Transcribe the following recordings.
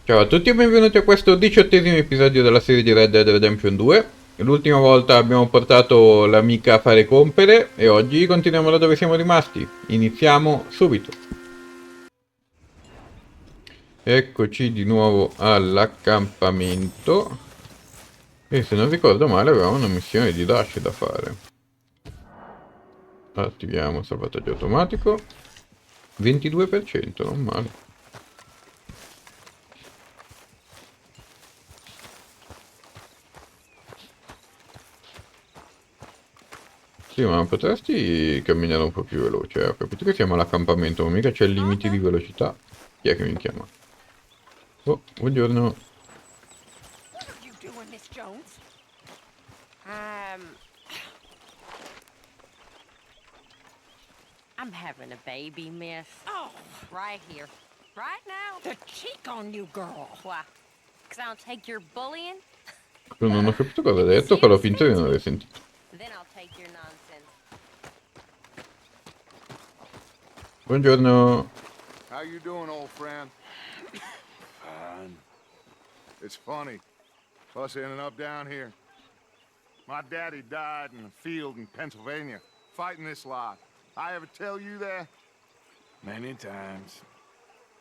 Ciao a tutti e benvenuti a questo 18esimo episodio della serie di Red Dead Redemption 2. L'ultima volta abbiamo portato l'amica a fare compere e oggi continuiamo da dove siamo rimasti. Iniziamo subito. Eccoci di nuovo all'accampamento. E se non ricordo male avevamo una missione di dash da fare. Attiviamo il salvataggio automatico. 22%, non male. Sì, ma potresti camminare un po' più veloce, Ho capito che siamo all'accampamento, ma mica c'è limiti di velocità. Chi è che mi chiama? Oh, buongiorno. You doing, Miss Jones? I'm having a baby, miss. Oh, right here. Right now. The cheek on you, girl. Why? Because I don't take your bullying? Non ho capito cosa ha detto, farò finta di non aver sentito. Then I'll take your nonsense. Buongiorno. How you doing, old friend? Fine. It's funny, us ending up down here. My daddy died in a field in Pennsylvania, fighting this lot. I ever tell you that? Many times.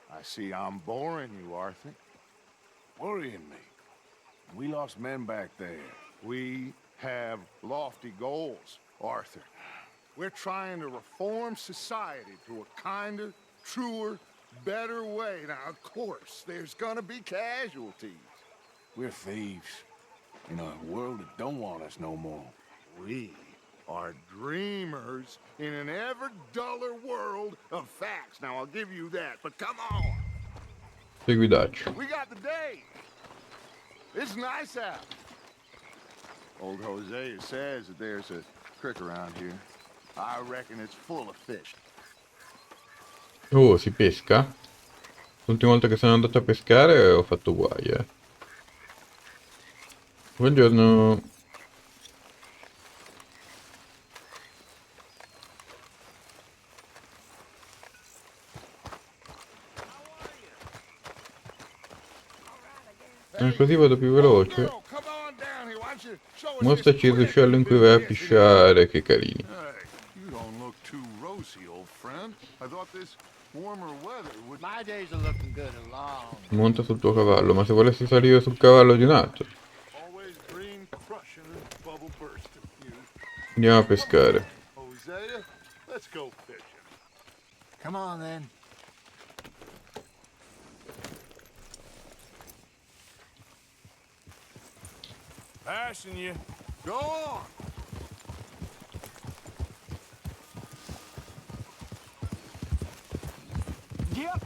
I see I'm boring you, Arthur. Worrying me. We lost men back there. We have lofty goals, Arthur. We're trying to reform society to a kinder, truer, better way. Now, of course, there's gonna be casualties. We're thieves in a world that don't want us no more. We are dreamers in an ever duller world of facts. Now, I'll give you that, but come on. Seguidaccio. We got the day. It's nice out. Old Hosea says that there's a creek around here. I reckon it's full of fish. Oh, si pesca? L'ultima volta che sono andato a pescare ho fatto guai, Buongiorno. Così vado più veloce. Mostraci il ruscello in cui vai a pisciare, che carini. Monta sul tuo cavallo, ma se volessi salire sul cavallo di un altro. Andiamo a pescare. Come on then. Passing you. Go on. Yep.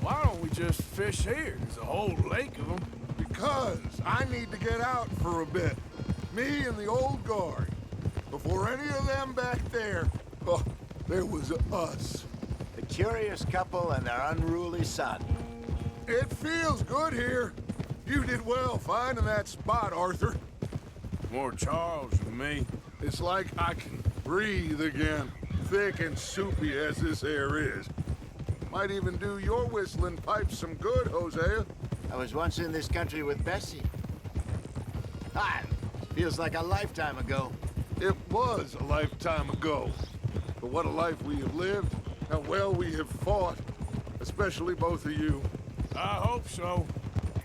Why don't we just fish here? There's a whole lake of them. Because I need to get out for a bit. Me and the old guard. Before any of them back there, oh, there was us. The curious couple and their unruly son. It feels good here. You did well finding that spot, Arthur. More Charles than me. It's like I can breathe again, thick and soupy as this air is. Might even do your whistling pipes some good, Hosea. I was once in this country with Bessie. Ah, feels like a lifetime ago. It was a lifetime ago. But what a life we have lived, how well we have fought, especially both of you. I hope so.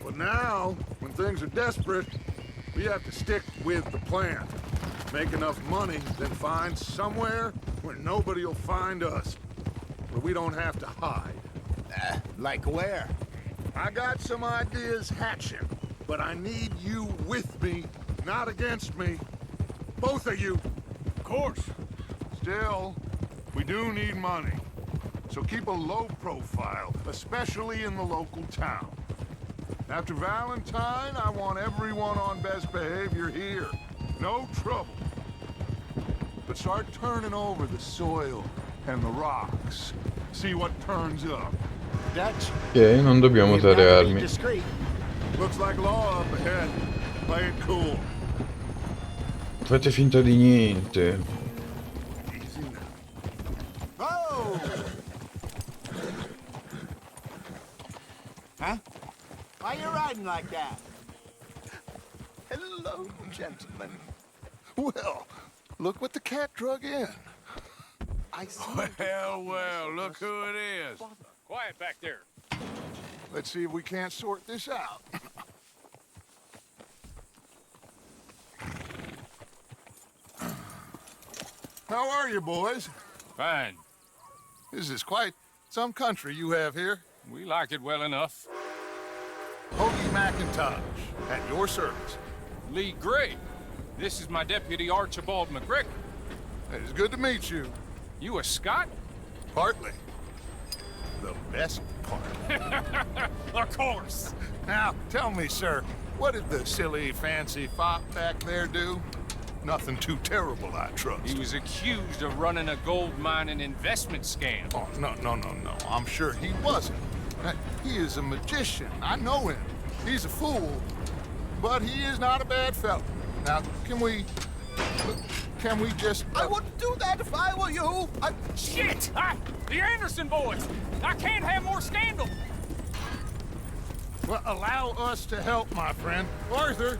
But now, when things are desperate, we have to stick with the plan. Make enough money, then find somewhere where nobody will find us. Where we don't have to hide. Like where? I got some ideas hatching, but I need you with me, not against me. Both of you. Of course. Still, we do need money. So keep a low profile, especially in the local town. After Valentine, I want everyone on best behavior here. No trouble. But start turning over the soil and the rocks. See what turns up. Dutch? Ok, non dobbiamo usare armi. Discreet. Looks like law up ahead. Play it cool. Fate finta di niente. Easy now. Oh! Huh? Why you riding like that? Hello, gentlemen. Well, look what the cat drug in. I see. Well, look who it is. Quiet back there. Let's see if we can't sort this out. How are you, boys? Fine. This is quite some country you have here. We like it well enough. Hoagie McIntosh, at your service. Lee Gray. This is my deputy Archibald McGregor. It is good to meet you. You a Scot? Partly. The best part. Of course. Now, tell me, sir, what did the silly, fancy fop back there do? Nothing too terrible, I trust. He was accused of running a gold mining investment scam. Oh, no. I'm sure he wasn't. He is a magician. I know him. He's a fool. But he is not a bad fellow. Now, can we just... I wouldn't do that if I were you. Shit! The Anderson boys! I can't have more scandal! Well, allow us to help, my friend. Arthur,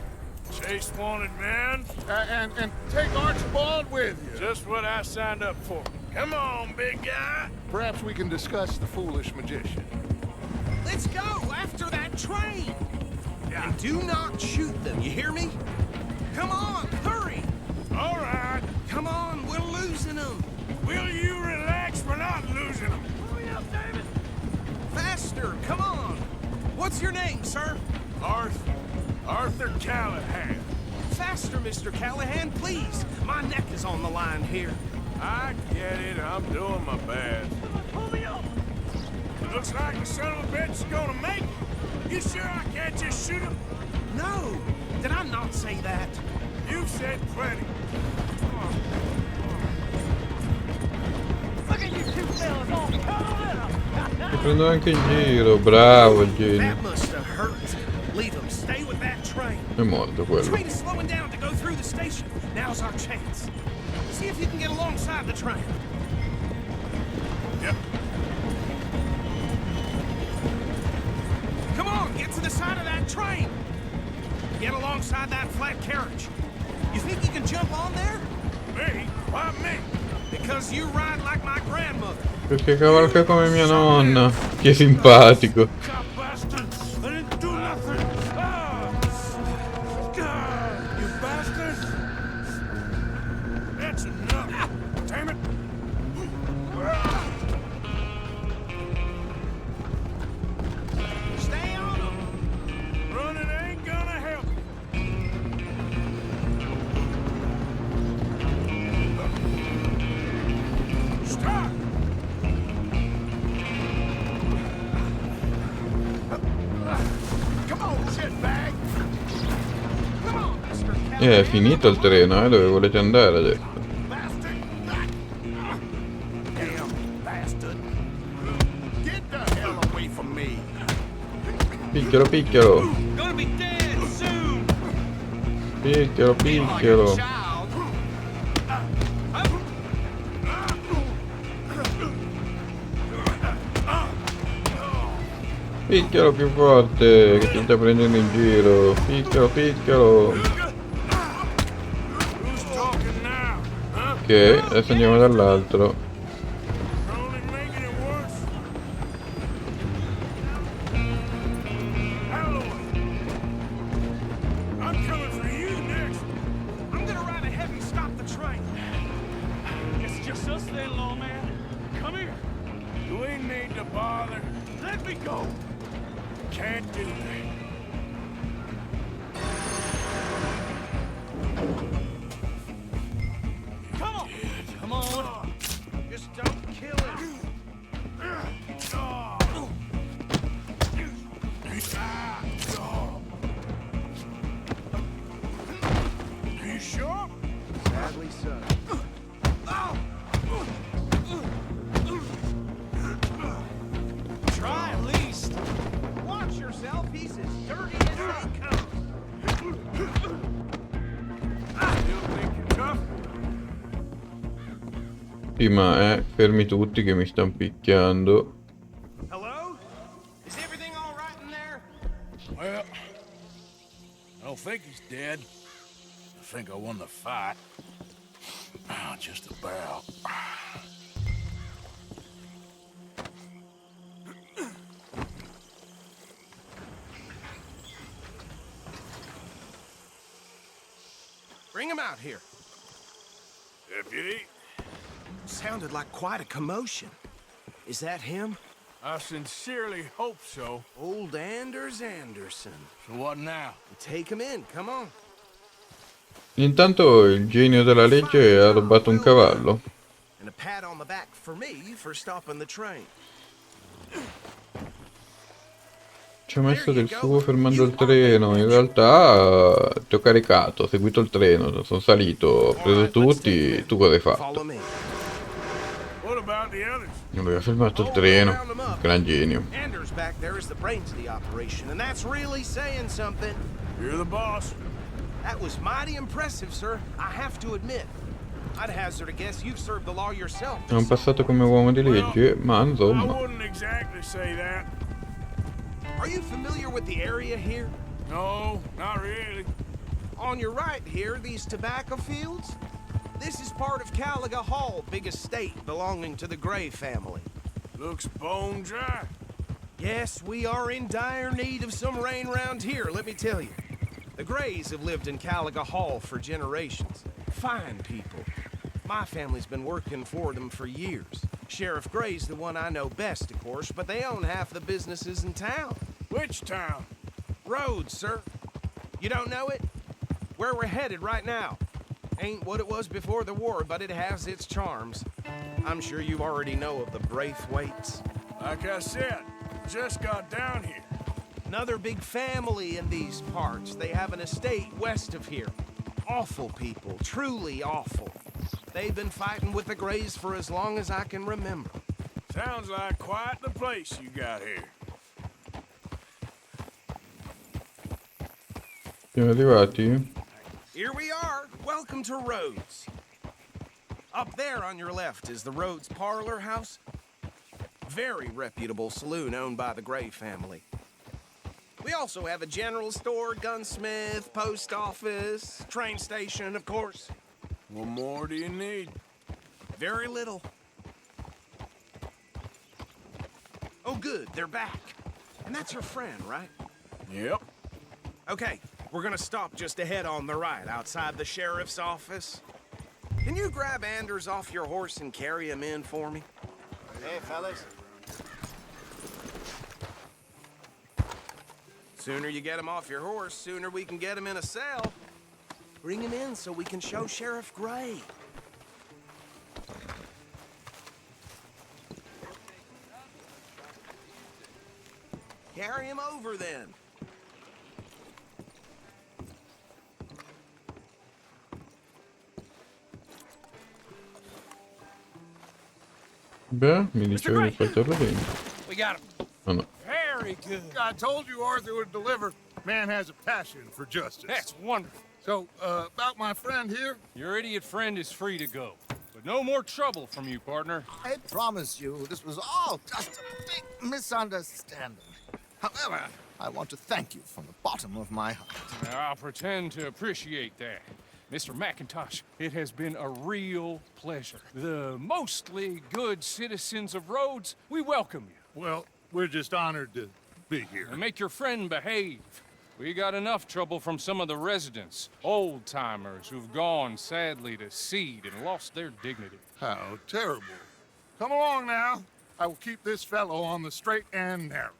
Chase wanted man. and take Archibald with you. Just what I signed up for. Come on, big guy. Perhaps we can discuss the foolish magician. Let's go after that train! And do not shoot them, you hear me? Come on, hurry! All right. Come on, we're losing them! Will you relax? We're not losing them. Hurry up, David! Faster, come on! What's your name, sir? Arthur Callahan. Faster, Mr. Callahan, please! My neck is on the line here. I get it. I'm doing my best. Pull me up! Looks like the son of a bitch is gonna make it. You sure I can't just shoot him? No! Did I not say that? You've said plenty. Look at you two fellas all cuddled up. Ti prendo anche in giro, bravo Jenny. That must have hurt. Leave them. Stay with that train. È morto quello. Train is slowing down to go through the station. Now's our chance. See if you can get alongside the train. Yep. Come on, get to the side of that train. Get alongside that flat carriage. You think you can jump on there? Me? Why me? Because you ride like my grandmother. Perché cavalca come mia nonna. Che simpatico. Cop bastard! I didn't do nothing! Ah! God, you bastard! That's enough! Damn it! Stay on them. Running ain't gonna help. Stop! Come on, shitbag! Come on, Mr. Callahan. È finito il treno, dove volete andare adesso? Bastard! Damn bastard! Get the hell away from me! Picchialo, picchialo. Gonna be dead soon. Picchialo, picchialo. Child. Picchialo più forte, che ti sta prendendo in giro. Picchialo, picchialo. Who's talking now? Huh? Ok, adesso andiamo dall'altro. You're only making it worse. Allo! I'm coming for you next. I'm gonna ride ahead and stop the train. It's just us then, lawman. Come here. Do we need to bother? Let me go. Can't do that. Come on. Come on. Just don't kill him. You sure? Sadly so. Try at least. Watch yourself. He's as dirty as they come. Still think you're tough? Sì, ma fermi tutti che mi stanno picchiando. Hello? Is everything all right in there? Well, I don't think he's dead. I think I won the fight. Just about. Bring him out here. Deputy, Sounded like quite a commotion. Is that him? I sincerely hope so. Old Anders Anderson. So what now? Take him in, come on. Intanto il genio della legge ha rubato un cavallo. And a pat on the back for me for stopping the train. Ci ha messo del suo fermando il treno. In realtà ti ho caricato, ho seguito il treno, sono salito, ho preso tutti. Tu cosa hai fatto? Follow me. What about the others? Non aveva fermato il treno. Gran genio. Anders back there is the brains of the operation, and that's really saying something. You're the boss. That was mighty impressive, sir. I have to admit. I'd hazard a guess you've served the law yourself. È un passato come uomo di legge, ma I insomma. wouldn't exactly say that. Are you familiar with the area here? No, not really. On your right here, these tobacco fields? This is part of Caliga Hall, big estate belonging to the Gray family. Looks bone dry. Yes, we are in dire need of some rain round here, let me tell you. The Grays have lived in Caliga Hall for generations. Fine people. My family's been working for them for years. Sheriff Gray's the one I know best, of course, but they own half the businesses in town. Which town? Rhodes, sir. You don't know it? Where we're headed right now. Ain't what it was before the war, but it has its charms. I'm sure you already know of the Braithwaites. Like I said, just got down here. Another big family in these parts. They have an estate west of here. Awful people, truly awful. They've been fighting with the Grays for as long as I can remember. Sounds like quite the place you got here. Siamo arrivati? Here we are. Welcome to Rhodes. Up there on your left is the Rhodes Parlor House. Very reputable saloon owned by the Gray family. We also have a general store, gunsmith, post office, train station, of course. What more do you need? Very little. Oh, good, they're back. And that's your friend, right? Yep. Okay, we're gonna stop just ahead on the right, outside the sheriff's office. Can you grab Anders off your horse and carry him in for me? Hey, fellas. Sooner you get him off your horse, sooner we can get him in a cell. Bring him in so we can show Sheriff Gray. Carry him over then. Beh, mi dicevi di portarlo dentro. We got him. Oh no. Very good. I told you Arthur would deliver. Man has a passion for justice. That's wonderful. So, about my friend here, Your idiot friend is free to go. But no more trouble from you, partner. I promise you, this was all just a big misunderstanding. However, I want to thank you from the bottom of my heart. I'll pretend to appreciate that. Mr. McIntosh, it has been a real pleasure. The mostly good citizens of Rhodes, we welcome you. well, we're just honored to be here. And make your friend behave. We got enough trouble from some of the residents, old-timers who've gone, sadly, to seed and lost their dignity. How terrible. Come along now. I will keep this fellow on the straight and narrow.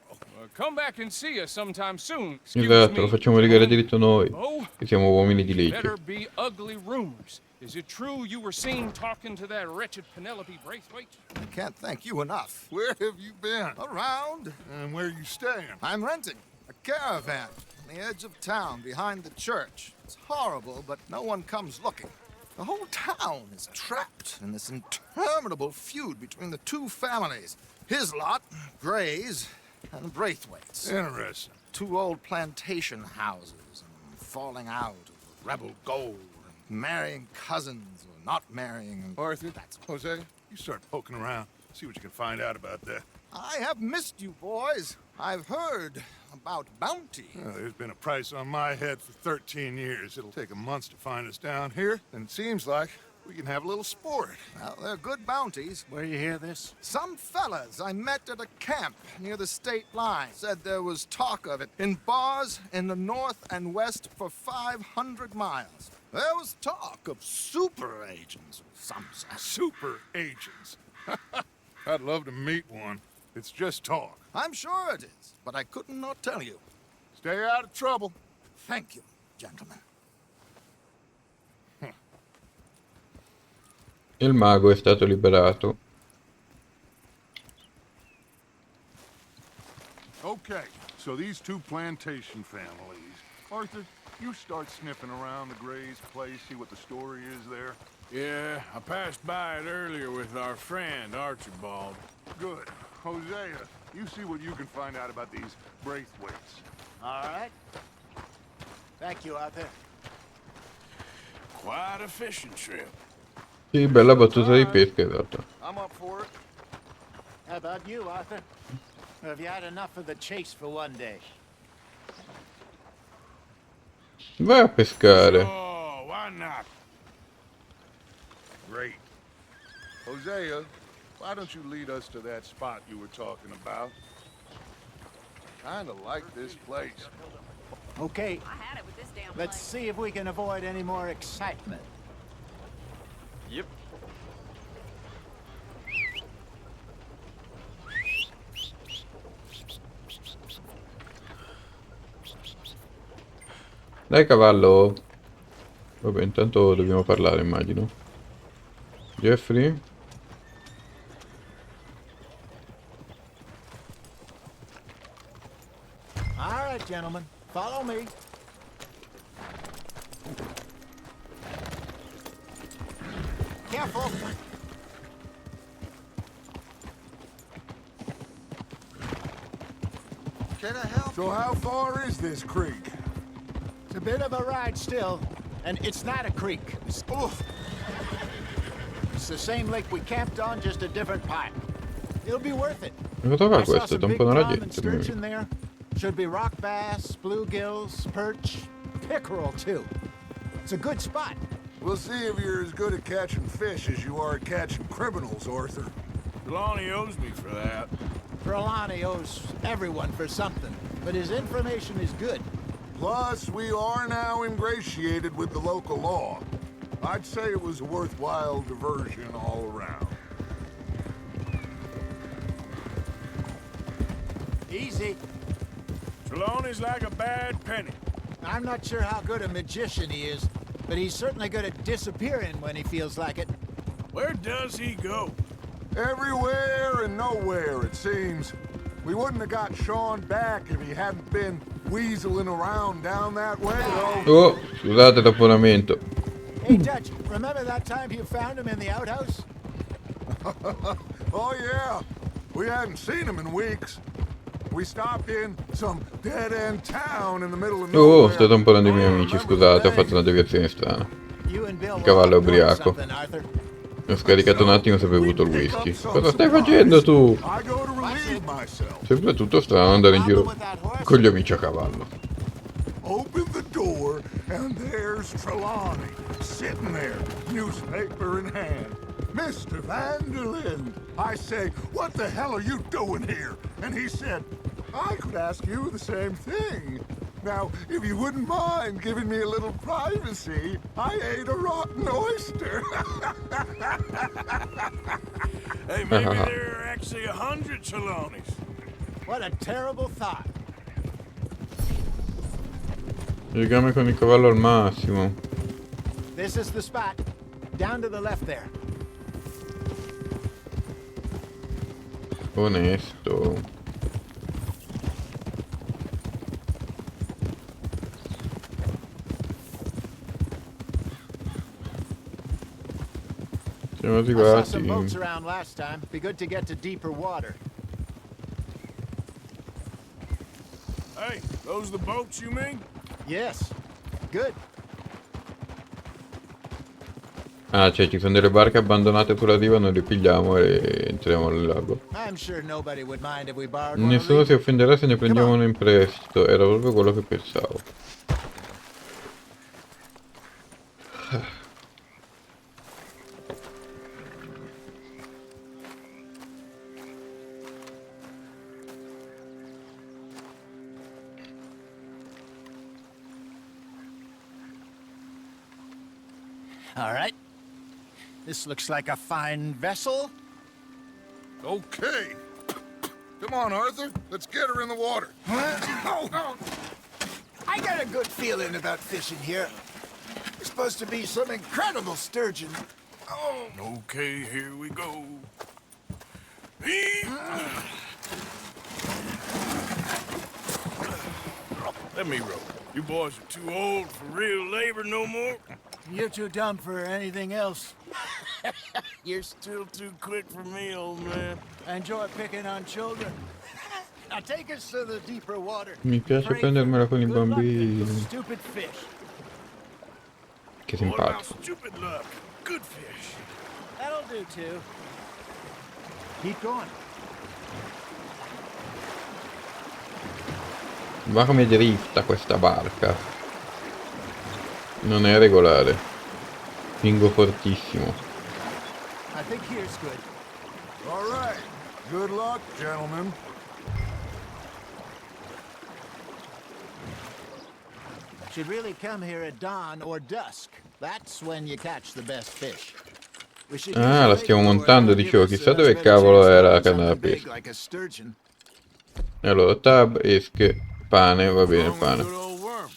Come back and see us sometime soon. Excuse Esatto, me. lo facciamo rigare diritto noi, Oh, che siamo uomini di better legge. be ugly rumors. Is it true you were seen talking to that wretched Penelope Braithwaite? I can't thank you enough. Where have you been? Around, And where are you staying? I'm renting a caravan on the edge of town behind the church. It's horrible, but no one comes looking. The whole town is trapped in this interminable feud between the two families. His lot, Gray's, and Braithwaite's. Interesting. Two old plantation houses and falling out of rebel gold and marrying cousins or not marrying. Arthur, Jose, you start poking around. See what you can find out about that. I have missed you, boys. I've heard about bounty. Well, there's been a price on my head for 13 years. It'll take a month to find us down here, and it seems like we can have a little sport. Well, they're good bounties. Where you hear this? Some fellas I met at a camp near the state line said there was talk of it in bars in the north and west for 500 miles. There was talk of super agents of some sort. Super agents. I'd love to meet one. It's just talk. I'm sure it is, but I couldn't not tell you. Stay out of trouble. Thank you, gentlemen. Il mago è stato liberato. Okay, so these two plantation families. Arthur, you start sniffing around the Gray's place, see what the story is there. Yeah, I passed by it earlier with our friend, Archibald. Good. Hosea, you see what you can find out about these Braithwaites. All right. Thank you, Arthur. Quite a fishing trip. Sì, bella battuta di pesca in realtà. I'm up for it. How about you, Arthur? Or have you had enough of the chase for one day? Vai a pescare. Oh, why not? Great. Hosea, why don't you lead us to that spot you were talking about? Kinda like this place. Okay, I had it with this damn let's see if we can avoid any more excitement. Yep. Dai cavallo. Vabbè, intanto dobbiamo parlare, immagino. Jeffrey? All right, gentlemen, follow me. Careful. Can I help? So how far is this creek? It's a bit of a ride still, and it's not a creek. It's the same lake we camped on, just a different part. It'll be worth it. Cosa fa I saw questo? some Sta un big po' nella tom and gente. sturgeon there. Should be rock bass, bluegills, perch, pickerel too. It's a good spot. We'll see if you're as good at catching fish as you are at catching criminals, Arthur. Lonnie owes me for that. Trelawney owes everyone for something, but his information is good. Plus, we are now ingratiated with the local law. I'd say it was a worthwhile diversion all around. Easy. Trelawney's like a bad penny. I'm not sure how good a magician he is, but he's certainly good at disappearing when he feels like it. Where does he go? Everywhere and nowhere, it seems. We wouldn't have got Sean back if he hadn't been weaseling around down that way, though. Oh, scusate l'appuntamento. Hey, Dutch, remember that time you found him in the outhouse? Oh, yeah. We hadn't seen him in weeks. We stopped in some dead-end town in the middle of nowhere. Sto tamponando i miei amici, scusate, ho fatto una deviazione strana. You and Bill Il cavallo è were off doing ubriaco. something, Arthur. Ho scaricato un attimo se ho bevuto il whisky. Cosa stai facendo tu? I go to relieve myself. Sempre tutto strano andare in giro con gli amici a cavallo. Open the door, and there's Trelawney, sitting there, newspaper in hand. Mr. Vanderlyn, I say, what the hell are you doing here? And he said, I could ask you the same thing. Now, if you wouldn't mind giving me a little privacy, I ate a rotten oyster. Hey, maybe there are actually 100 Trelawneys. What a terrible thought. Legame con il cavallo al massimo. This is the spot. Down to the left there. Onesto. Siamo I saw some arrivati. boats around last time. Be good to get to deeper water. Hey, those the boats you mean? Yes. Good. Ah, cioè ci sono delle barche abbandonate sulla riva, noi le pigliamo e entriamo nel lago. I'm sure nobody would mind if we borrowed one of Nessuno these. si offenderà se ne prendiamo uno in prestito. Era proprio quello che pensavo. All right. This looks like a fine vessel. Okay. Come on, Arthur. Let's get her in the water. Oh. I got a good feeling about fishing here. It's supposed to be some incredible sturgeon. Oh. Okay, here we go. Let me row. You boys are too old for real labor no more. You're too dumb for anything else. You're still too quick for me, old man. I enjoy picking on children. Now take us to the deeper water. Mi piace Pray prendermela con i good luck to bambini. stupid fish. Che What about simpatico. stupid luck? Good fish. That'll do too. Keep going. Ma come dritta questa barca. Non è regolare. Spingo fortissimo. I think here's good. All right. Good luck, gentlemen. Should really come here at dawn or dusk. That's when you catch the best fish. We should use Ah, a la stiamo bait lure montando, that'll dicevo, give us chissà a dove better cavolo chance era of la canna da something big pesca. like a sturgeon. E allora, tab, esche, pane, va bene, Wrong with pane. good old worm.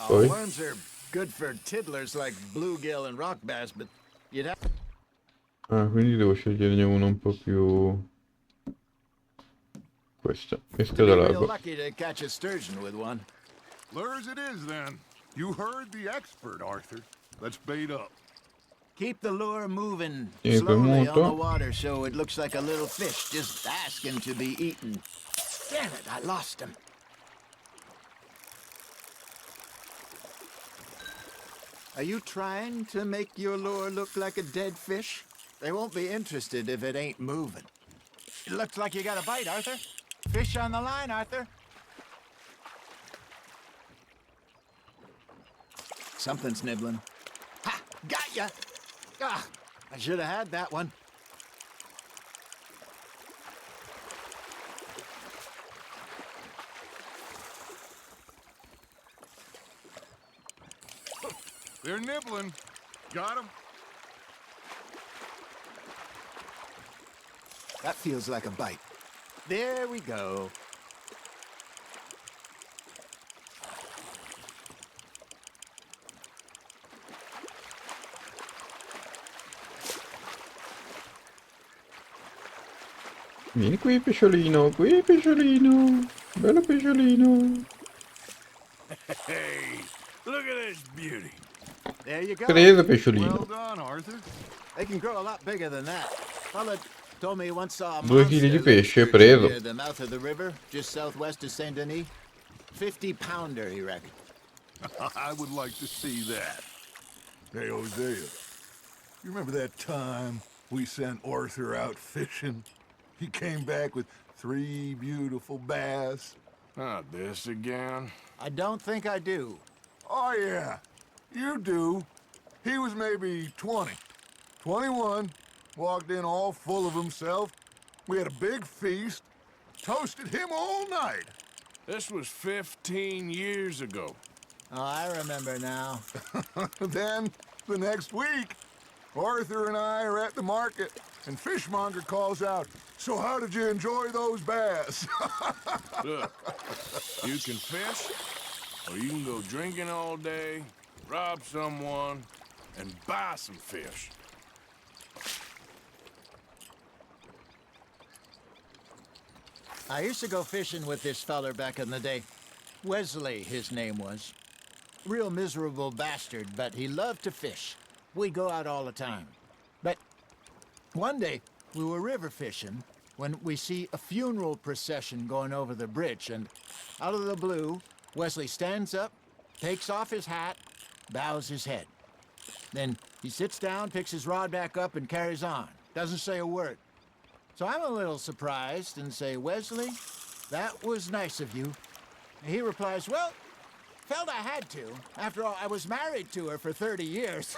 Poi? Worms are good for tiddlers like bluegill and rock bass, but you'd have... Ah, quindi devo sceglierne uno un po' più... Questo, esco to be dal real lago. lucky to catch a sturgeon with one. Lures it is, then. You heard the expert, Arthur. Let's bait up. Keep the lure moving Tieni slowly on the premuto. water so it looks like a little fish just asking to be eaten. Damn it, I lost him. Are you trying to make your lure look like a dead fish? They won't be interested if it ain't moving. It looks like you got a bite, Arthur. Fish on the line, Arthur. Something's nibbling. Ha! Got ya! Ah, I should have had that one. They're nibbling. Got 'em. That feels like a bite. There we go. Vieni qui, pesciolino, bello pesciolino. Hey, look at this beauty. There you go. Preso, Well pesciolino. done, Arthur. They can grow a lot bigger than that. Fella told me he once saw a 2 chili di monster pesce lizard preso. near the mouth of the river, just southwest of Saint Denis. 50-pounder, he reckoned. I would like to see that. Hey, Hosea. You remember that time we sent Arthur out fishing? He came back with 3 beautiful bass. Not this again. I don't think I do. Oh, yeah. You do. He was maybe 20. 21. Walked in all full of himself. We had a big feast. Toasted him all night. This was 15 years ago. Oh, I remember now. Then, the next week, Arthur and I are at the market, and Fishmonger calls out, "So how did you enjoy those bass?" Look, you can fish, or you can go drinking all day, rob someone, and buy some fish. I used to go fishing with this feller back in the day. Wesley, his name was. Real miserable bastard, but he loved to fish. We'd go out all the time. But one day, we were river fishing when we see a funeral procession going over the bridge, and out of the blue, Wesley stands up, takes off his hat, bows his head. Then He sits down, picks his rod back up, and carries on. Doesn't say a word. So I'm a little surprised and say, Wesley, that was nice of you. And he replies, well, felt I had to. After all, I was married to her for 30 years.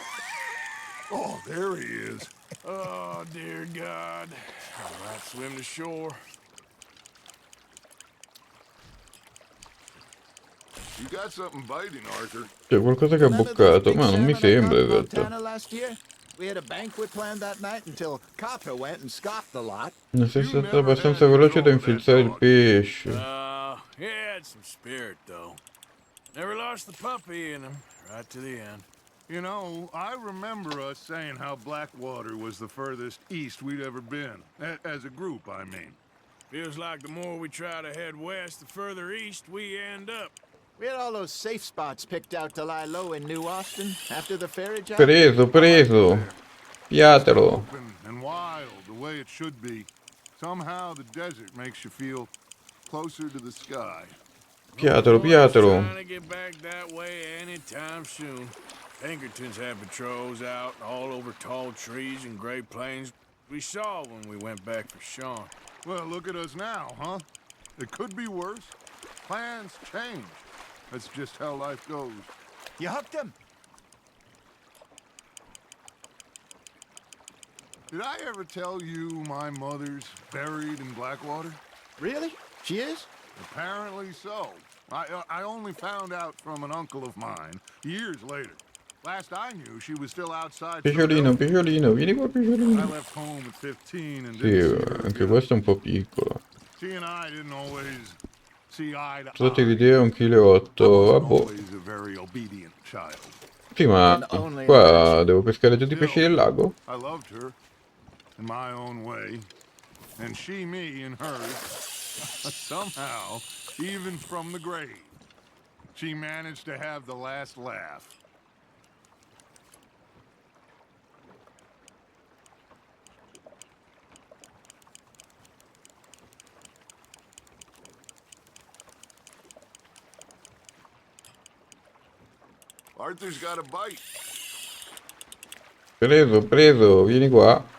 Oh, there he is. Oh, dear God. I might swim to shore. You got something biting, Arthur. C'è qualcosa che ha None of those boccato, big ma non mi salmon I sembra caught in in realtà. Montana last year? We had a banquet planned that night until Copper went and scoffed a lot. Non sei You stato never abbastanza had veloce da control of that infilzare il dog. pesce. He had some spirit, though. Never lost the puppy in him, right to the end. You know, I remember us saying how Blackwater was the furthest east we'd ever been. As a group, I mean. Feels like the more we try to head west, the further east we end up. We had all those safe spots picked out to lie low in New Austin after the ferry job. Preso. Piatelo. Open and wild, the way it should be. Somehow the desert makes you feel closer to the sky. Piatelo, Nobody's piatelo. trying to get back that way anytime soon. Pinkertons had patrols out all over tall trees and Great Plains. We saw when we went back for Sean. Well, look at us now, huh? It could be worse. Plans change. That's just how life goes. You hooked him. Did I ever tell you my mother's buried in Blackwater? Really? She is? Apparently so. I only found out from an uncle of mine years later. Last I knew, she was still outside. Pesciolino, pesciolino, vieni qua I pesciolino. left home at 15 and Sì, didn't see her anche again. questo è un po' piccolo. She and I didn't always see eye to State eye. l'idea 1,8 kg. I wasn't Vabbè. always a very obedient child. Sì, ma qua devo pescare tutti i pesci del lago? I loved her in my own way, and she me in hers. Somehow, even from the grave, she managed to have the last laugh. Arthur's got a bite. Preso, preso, vieni qua.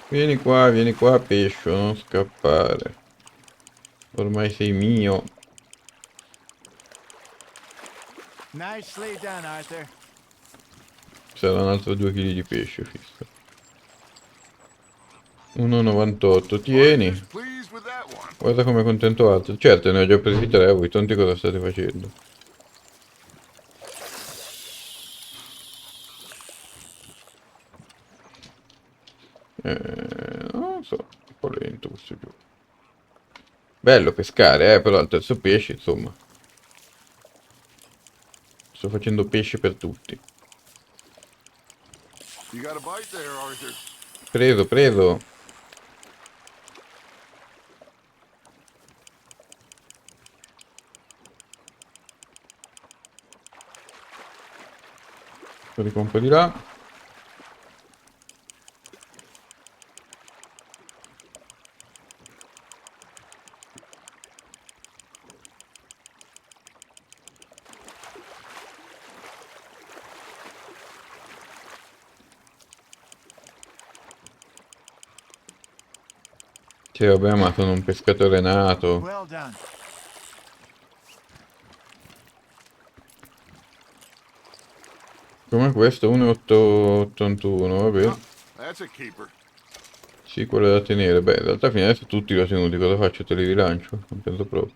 Vieni qua, pescio, non scappare. Ormai sei mio. Nicely done, Arthur. Sarà un altro 2 kg di pesce, fisso. 1,98, tieni. Pleased with that one. Guarda come è contento Arthur. Certo, ne ho già presi 3, voi tanti cosa state facendo? Non so, un po' lento questo gioco. Bello pescare, però al terzo pesce, insomma. Sto facendo pesce per tutti. You got a bite there, Arthur. Preso, preso. Lo dico un po' di là. Sì, vabbè, ma sono un pescatore nato. Well done. Come questo, 1,81, vabbè. That's a keeper. Sì, quello da tenere. Beh, in realtà fino adesso tutti li ho tenuti. Cosa faccio? Te li rilancio? Non penso proprio.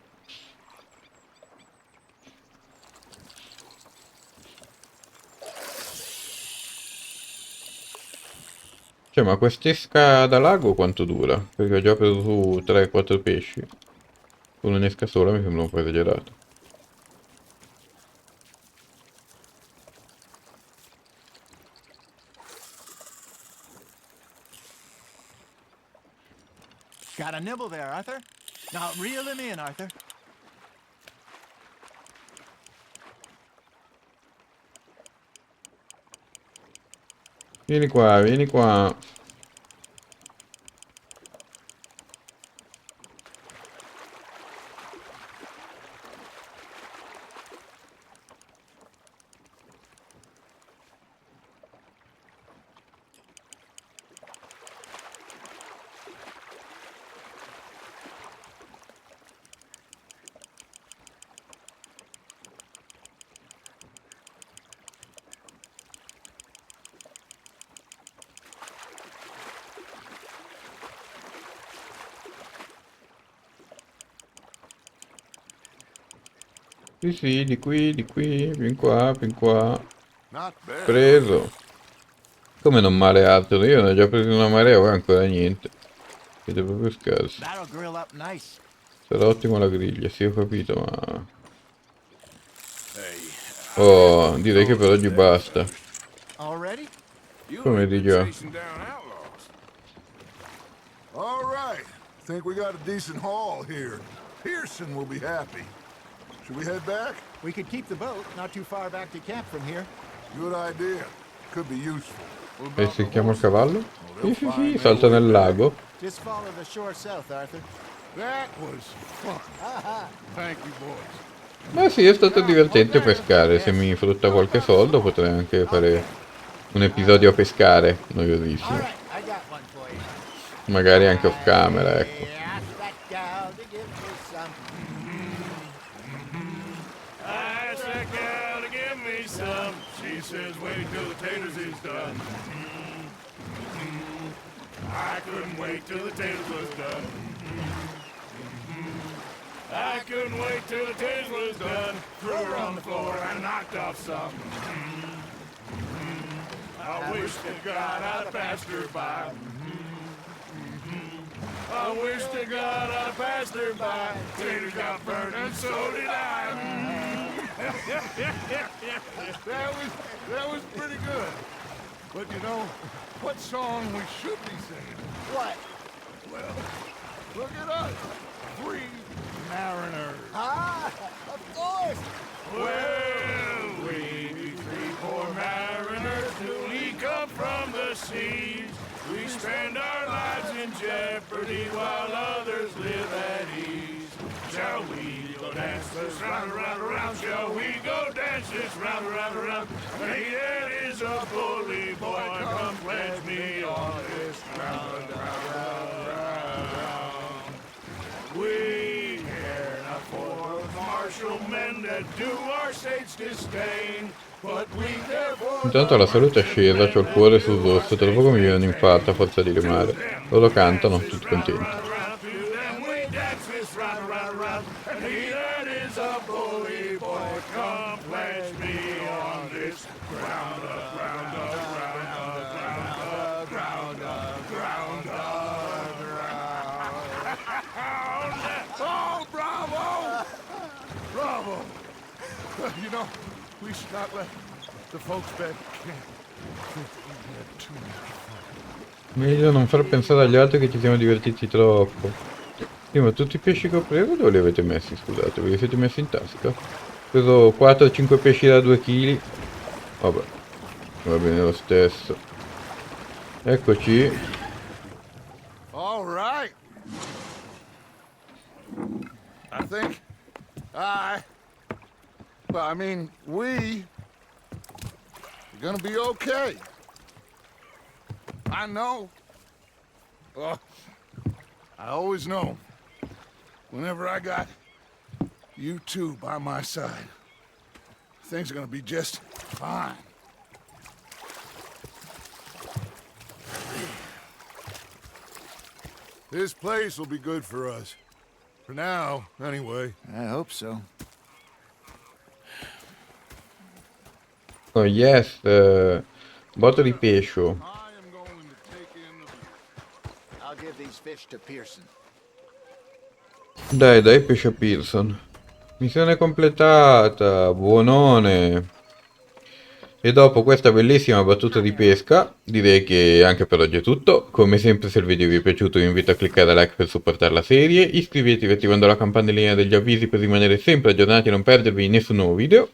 Cioè, ma quest'esca da lago quanto dura? Perché ho già preso su 3-4 pesci. Con un'esca sola mi sembra un po' esagerato. Got a nibble there, Arthur? Now reel him in, Arthur. Vieni qua, vieni qua. Sì, sì, di qui, fin qua, fin qua. Not bad. Preso. Come non male altro? Io ne ho già preso una marea, poi ancora niente. Siete proprio scarsi. That'll grill up nice. Sarà ottimo la griglia, sì, ho capito, ma... Hey, Oh, direi che per oggi basta. Already? you Come ain't di been già. chasing down outlaws. All right. Think we got a decent haul here. Pearson will be happy. Should we head back? We could keep the boat not too far back to camp from here. Good idea. Could be useful. What E about se the chiama il horses? cavallo? Oh, Sì, they'll sì, find sì, their salta way nel back. lago. Just follow the shore south, Arthur. That was fun. Thank you, boys. Ma sì, è stato divertente pescare. Se mi frutta qualche soldo potrei anche fare un episodio a pescare, All noiosissimo. right, I got one for you. Magari anche off camera, ecco. Ask that gal to give me some. Ask that gal to give me some. She says wait till the taters is done. I couldn't wait till the taters was done. I couldn't wait till the taters was done. Threw her on the floor and knocked off some. I wish to God I'd passed her by. I wish to God I'd passed her by. Taters got burned and so did I. That was pretty good. But you know, what song we should be singing? What? Well, look at us. 3 mariners. Ah, of course. Well, we be 3 poor mariners newly come from the seas. We spend our lives in jeopardy while others live at ease. Shall we go dance this round, around, around? Shall we go dance this round, around, around? Hey, that is a bully boy. Come pledge me on this round, round, round, round. We care not for martial men that do our state's disdain. But we care for Intanto la salute è scesa, c'ho il cuore sul rosso, tra poco mi viene un infarto a forza di remare. Loro cantano, tutti contenti. Oh, bravo! Bravo! You know, we should not let the folks back camp think that we had too much fun. Meglio non far pensare agli altri che ci siamo divertiti troppo. Sì, ma tutti i pesci che ho preso dove li avete messi, scusate? Ve li siete messi in tasca? Ho preso 4-5 pesci da 2 kg. Vabbè, va bene lo stesso. Eccoci. All right. I think I mean, we're gonna be okay. I know. Oh, I always know. Whenever I got you two by my side, things are gonna be just fine. This place will be good for us. For now, anyway. I hope so. Oh yes, botto di pesce. I am going to take in give these fish to Pearson. Dai, pesce a Pearson. Missione completata, buonone. E dopo questa bellissima battuta di pesca, direi che anche per oggi è tutto. Come sempre, se il video vi è piaciuto vi invito a cliccare like per supportare la serie, iscrivetevi attivando la campanellina degli avvisi per rimanere sempre aggiornati e non perdervi nessun nuovo video.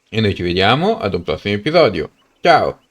E noi ci vediamo ad un prossimo episodio. Ciao!